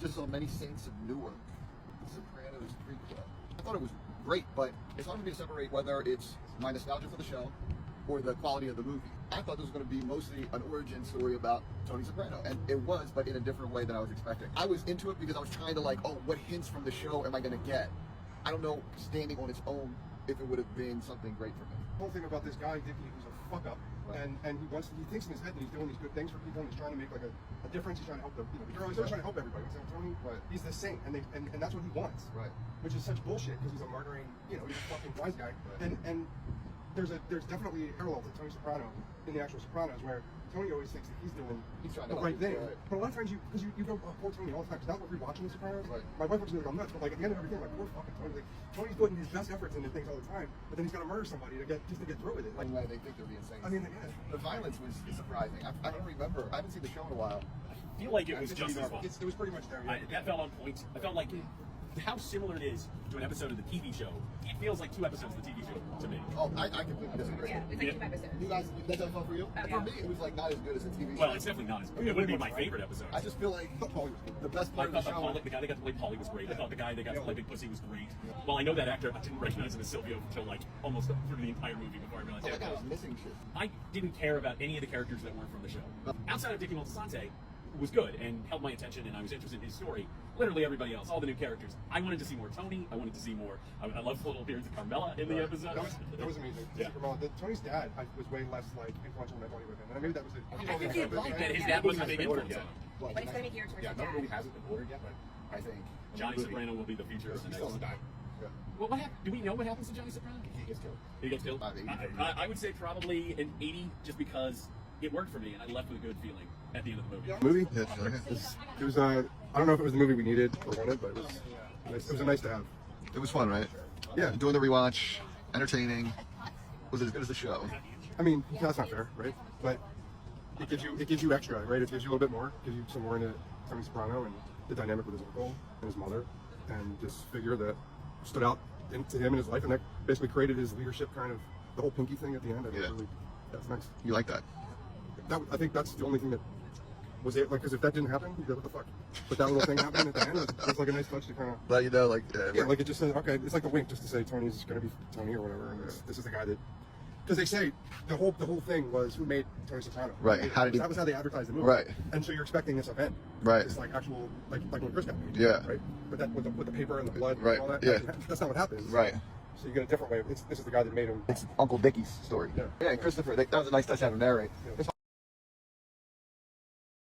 just saw Many Saints of Newark, the Sopranos prequel. I thought it was great, but it's hard for me to separate whether it's my nostalgia for the show or the quality of the movie. I thought this was going to be mostly an origin story about Tony Soprano, and it was, but in a different way than I was expecting. I was into it because I was trying to oh, what hints from the show am I going to get? I don't know, standing on its own, if it would have been something great for me. The whole thing about this guy, Dickie, who's a fuck up, right. and he thinks in his head that he's doing these good things for people, and he's trying to make a difference. He's trying to help the girl. He's always trying to help everybody. He's Tony, right. He's the saint, and that's what he wants, right? Which is such bullshit because he's a murdering, he's a fucking wise guy, right. And there's definitely a parallel to Tony Soprano in the actual Sopranos where Tony always thinks that he's doing the right thing. Right. But a lot of times because you go, oh, poor Tony all the time, because that's what we're watching the Sopranos. Right. My wife looks at me like I'm nuts, but at the end of everything, poor fucking Tony. Tony's putting his best efforts into things all the time, but then he's got to murder somebody to get through with it. Anyway, they think they're being insane. I mean, yeah. The violence was surprising. I don't remember. I haven't seen the show in a while. I feel like it was just as well. It was pretty much there. Yeah. That felt on point. I felt like how similar it is to an episode of the TV show. It feels like 2 episodes of the TV show to me. Oh, I completely disagree. Yeah, it's like 2 episodes. You guys, that's how it felt for you? Oh, for me, it was not as good as a TV show. Well, it's definitely not as good. It wouldn't be my favorite episode. I just feel like the best part I of the thought show. the guy that got to play Paulie was great. I thought the guy that got to play Big Pussy was great. Well, I know that actor. I didn't recognize him as Silvio until almost through the entire movie before I realized that guy was missing shit. I didn't care about any of the characters that weren't from the show. Outside of Dickie Moltisanti, was good and held my attention, and I was interested in his story. Literally everybody else, all the new characters. I wanted to see more Tony. I wanted to see more. I loved the little appearance of Carmela in the episode. That was amazing. Yeah. Tony's dad was way less influential than I thought he would have been, and maybe that was it. I think he'd like that his dad wasn't a big influence on him. But he's going to be geared towards the dad. movie hasn't been ordered yet, but I think Johnny Soprano will be the future of the next. Yeah. Well, do we know what happens to Johnny Soprano? He gets killed. He gets killed? I would say probably an 80, just because it worked for me, and I left with a good feeling at the end of the movie. It was I don't know if it was the movie we needed or wanted, but it was nice to have. It was fun, right? Yeah. Doing the rewatch, entertaining. Was it as good as the show? I mean, that's not fair, right? But it gives you extra, right? It gives you a little bit more. It gives you some more into Tony Soprano and the dynamic with his uncle and his mother, and this figure that stood out to him in his life, and that basically created his leadership, kind of the whole Pinky thing at the end. That's nice. You like that? I think that's the only thing that was it. Because if that didn't happen, you'd go, what the fuck? But that little thing happened at the end. It was like a nice touch to kind of let you know, it just says, okay, it's like a wink just to say Tony's going to be Tony or whatever. And this is the guy that, because they say the whole thing was who made Tony Soprano. Right. That was how they advertised the movie. Right. And so you're expecting this event. Right. It's like actual like when Chris got made. Yeah. Right. But that with the paper and the blood. Right. And all that. Yeah. That's not what happens. Right. So you get a different way. This is the guy that made him. It's Uncle Dickie's story. Yeah. Yeah. Christopher. That was a nice touch to have him narrate. Yeah.